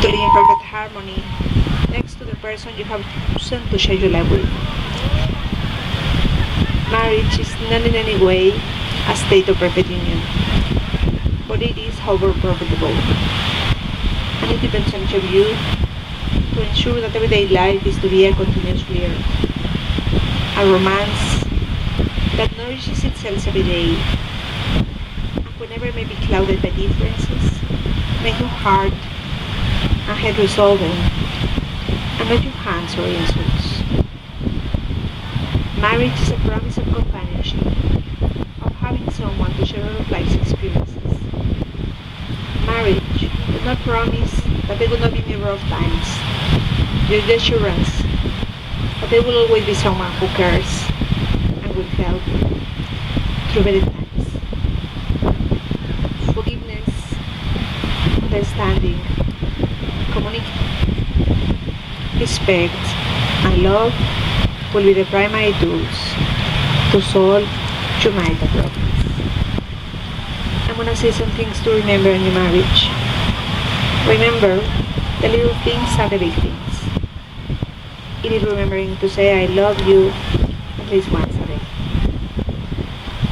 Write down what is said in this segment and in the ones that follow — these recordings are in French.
to live in perfect harmony next to the person you have chosen to share your life with. Marriage is not in any way a state of perfect union, but it is however profitable. And it depends on each of you to ensure that everyday life is to be a continuous flair, a romance that nourishes itself every day, and whenever it may be clouded by differences, make your heart and head resolving, and not your hands or insults. Marriage is a promise of companionship, of having someone to share all of life's experiences. Marriage does not promise that there will not be never of times, just the assurance that there will always be someone who cares and will help through better times. Forgiveness, understanding, communication, respect, and love will be the primary tools to solve your marital problems. I'm gonna say some things to remember in your marriage. Remember, the little things are the big things. It is remembering to say I love you at least once a day.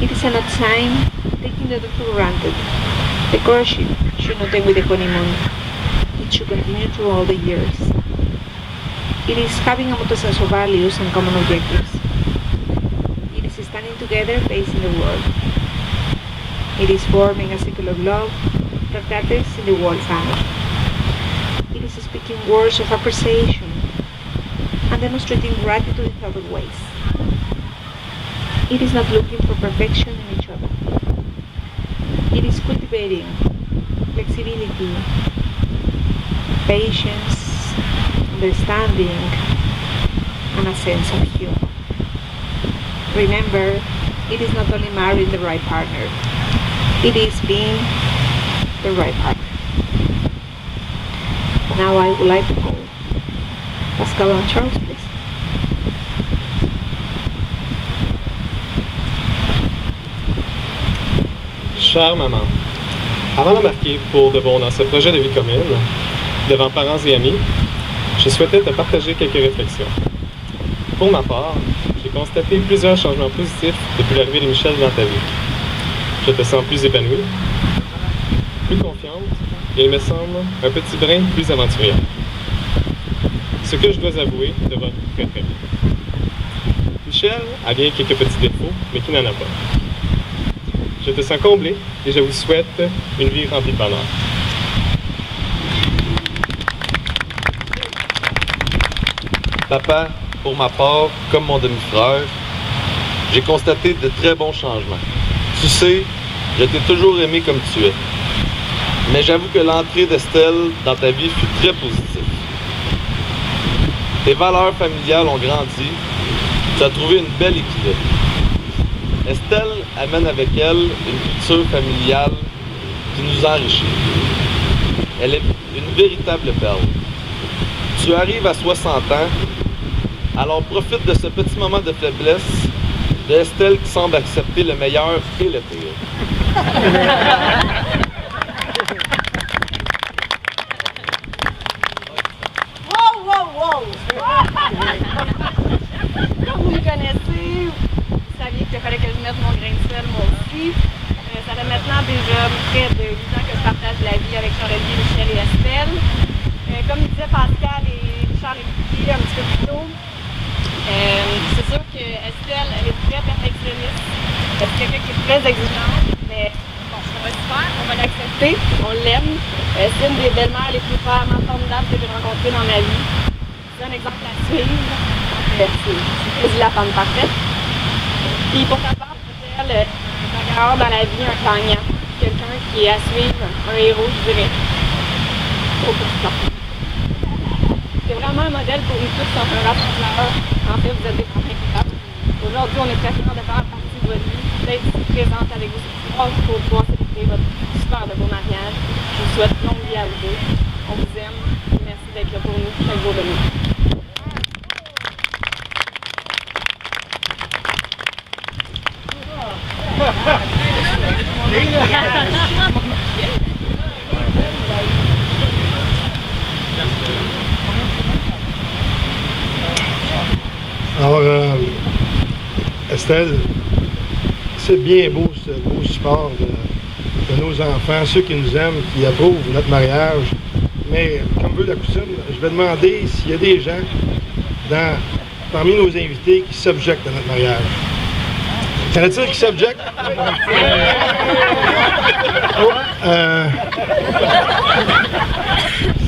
It is not time taking the other for granted. The courtship should not end with the honeymoon. It should continue through all the years. It is having a mutual sense of values and common objectives. It is standing together facing the world. It is forming a circle of love that gathers in the world family. It is speaking words of appreciation and demonstrating gratitude in other ways. It is not looking for perfection in each other. It is cultivating flexibility, patience, understanding, and a sense of humor. Remember, it is not only marrying the right partner, it is being the right partner. Now I would like to call Pascal and Charles, please. Chère maman, avant d'embarquer pour de bon dans ce projet de vie commune, devant parents et amis, je souhaitais te partager quelques réflexions. Pour ma part, j'ai constaté plusieurs changements positifs depuis l'arrivée de Michel dans ta vie. Je te sens plus épanouie, plus confiante et il me semble un petit brin plus aventurière. Ce que je dois avouer te va très très bien. Michel a bien quelques petits défauts, mais qui n'en a pas. Je te sens comblée et je vous souhaite une vie remplie de bonheur. Papa, pour ma part, comme mon demi-frère, j'ai constaté de très bons changements. Tu sais, je t'ai toujours aimé comme tu es. Mais j'avoue que l'entrée d'Estelle dans ta vie fut très positive. Tes valeurs familiales ont grandi. Tu as trouvé une belle équilibre. Estelle amène avec elle une culture familiale qui nous enrichit. Elle est une véritable perle. Tu arrives à 60 ans, alors profite de ce petit moment de faiblesse de Estelle qui semble accepter le meilleur et le pire. Wow! Comme vous me connaissez, vous saviez qu'il fallait que je mette mon grain de sel, moi aussi. Ça fait maintenant déjà près de 8 ans que je partage la vie avec Charles-Olivier, Michel et Estelle. Comme disait Pascal et Charles expliqué un petit peu plus tôt, c'est sûr que Estelle, elle est très perfectionniste. C'est quelqu'un qui est très exigeante, mais bon, ça va se faire, on va l'accepter, on l'aime. C'est une des belles-mères les plus vraiment formidables que j'ai rencontrées dans ma vie. C'est un exemple à suivre. C'est quasi la femme parfaite. Puis pour ta part, Estelle, un bagarreur dans la vie, un gagnant. Quelqu'un qui est à suivre, un héros, je dirais. Au pourtant. C'est vraiment un modèle pour nous tous en un rassembleur. En fait, vous êtes des femmes incroyables. Aujourd'hui, on est très fiers de faire partie de votre vie, d'être présente avec vous ce soir pour pouvoir célébrer votre super de beau mariage. Je vous souhaite longue vie à vous deux. On vous aime. Merci d'être là pour nous chaque jour de nous. Estelle, c'est bien beau ce beau support de nos enfants, ceux qui nous aiment, qui approuvent notre mariage. Mais comme veut la coutume, je vais demander s'il y a des gens parmi nos invités qui s'objectent à notre mariage. Y en a-t-il qui s'objectent?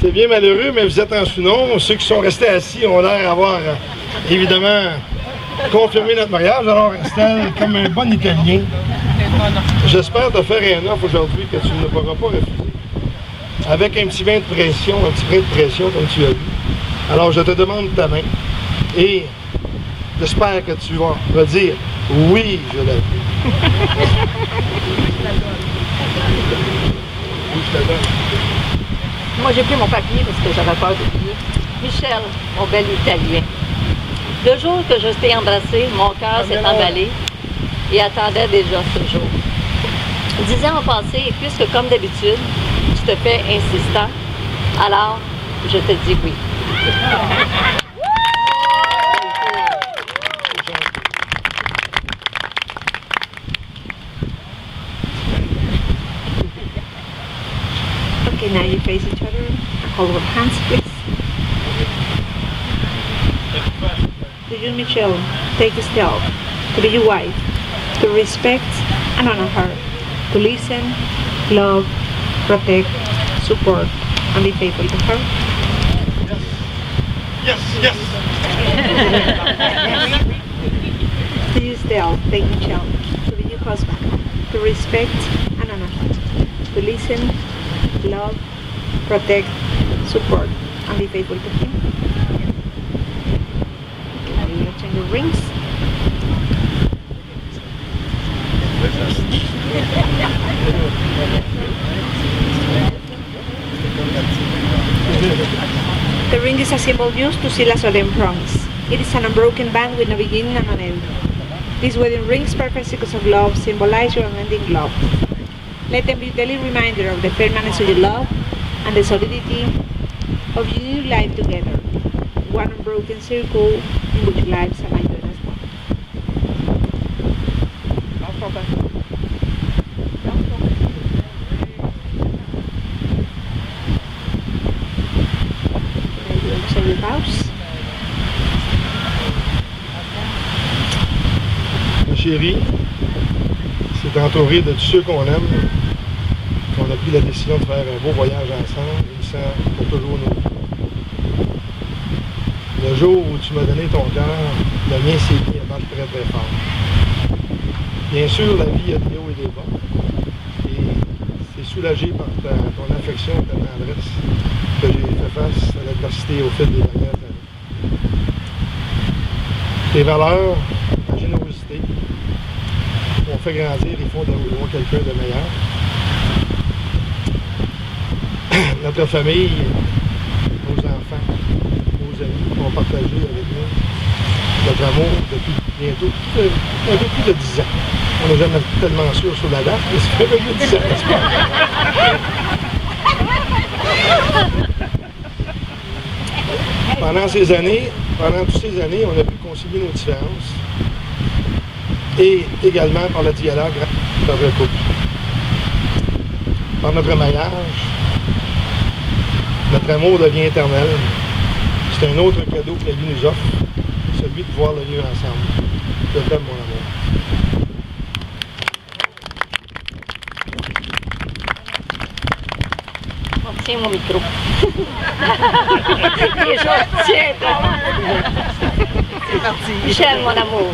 C'est bien malheureux, mais vous êtes en sous-nombre. Ceux qui sont restés assis ont l'air d'avoir, évidemment, confirmé notre mariage. Alors, Estelle, comme un bon Italien, j'espère te faire un offre aujourd'hui que tu ne pourras pas refuser. Avec un petit brin de pression, comme tu as vu. Alors, je te demande ta main et j'espère que tu vas me dire oui, je la veux. Oui, je la donne. Moi, j'ai pris mon papier parce que j'avais peur d'oublier. Michel, mon bel Italien. Le jour que je t'ai embrassé, mon cœur s'est emballé et attendait déjà ce jour. 10 ans ont passé et puisque, comme d'habitude, tu te fais insistant, alors je te dis oui. Okay, now you face each other. Hold with hands, please. To you, Michelle, take Estelle to be your wife, to respect and honor her, to listen, love, protect, support, and be faithful to her. Yes, yes. To you, Estelle, take Michelle to be your husband, to respect and honor her, to listen, love, protect, support, and be faithful to him. Now you exchange your rings. The ring is a symbol used to seal a solemn promise. It is an unbroken band with no beginning and no end. These wedding rings, perfect sequence of love, symbolize your unending love. Let them be a daily reminder of the permanence of your love and the solidity of your new life together. One unbroken circle in which lives are joined as one. Now you exchange your vows. Ma chérie, c'est entouré de tous ceux qu'on aime, qu'on a pris la décision de faire un beau voyage ensemble, unissant pour toujours nos vies. Le jour où tu m'as donné ton cœur, le mien s'est mis à battre très très fort. Bien sûr, la vie a des hauts et des bas, et c'est soulagé par ton affection et ta tendresse que j'ai fait face à l'adversité au fil des dernières années. Tes valeurs, ta générosité, m'ont fait grandir et font de moi quelqu'un de meilleur. Notre famille, nos enfants, nos amis ont partagé avec nous notre amour depuis bientôt un peu plus de 10 ans. On n'est jamais tellement sûr sur la date, mais ça fait un peu plus de 10 ans, n'est-ce pas? Pendant toutes ces années, on a pu concilier nos différences et également par le dialogue dans notre couple. Par notre mariage, notre amour devient éternel. C'est un autre cadeau que la vie nous offre, celui de voir le vivre ensemble. Je t'aime, mon amour. Tiens mon micro. Déjà, tiens. C'est parti. Michel, mon amour.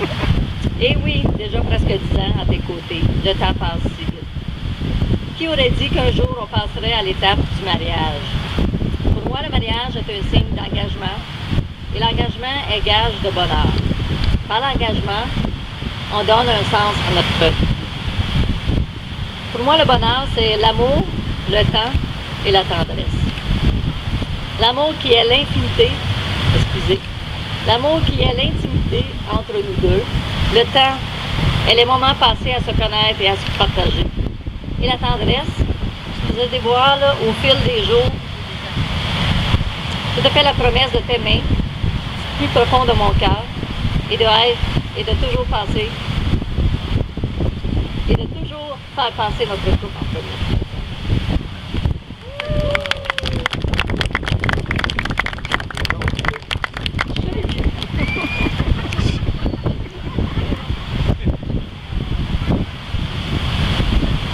Et oui, déjà presque 10 ans à tes côtés. Le temps passe si vite. Qui aurait dit qu'un jour on passerait à l'étape du mariage? Pour moi, le mariage est un signe d'engagement. Et l'engagement est gage de bonheur. Par l'engagement, on donne un sens à notre vie. Pour moi, le bonheur, c'est l'amour, le temps et la tendresse. L'amour qui est l'intimité, l'amour qui est l'intimité entre nous deux, le temps et les moments passés à se connaître et à se partager. Et la tendresse se dévoile au fil des jours. Je te fais la promesse de t'aimer plus profond de mon cœur et de toujours penser et de toujours faire passer notre couple en premier.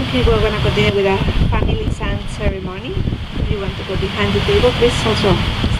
Okay, we're gonna continue with a family sand ceremony. If you want to go behind the table, please also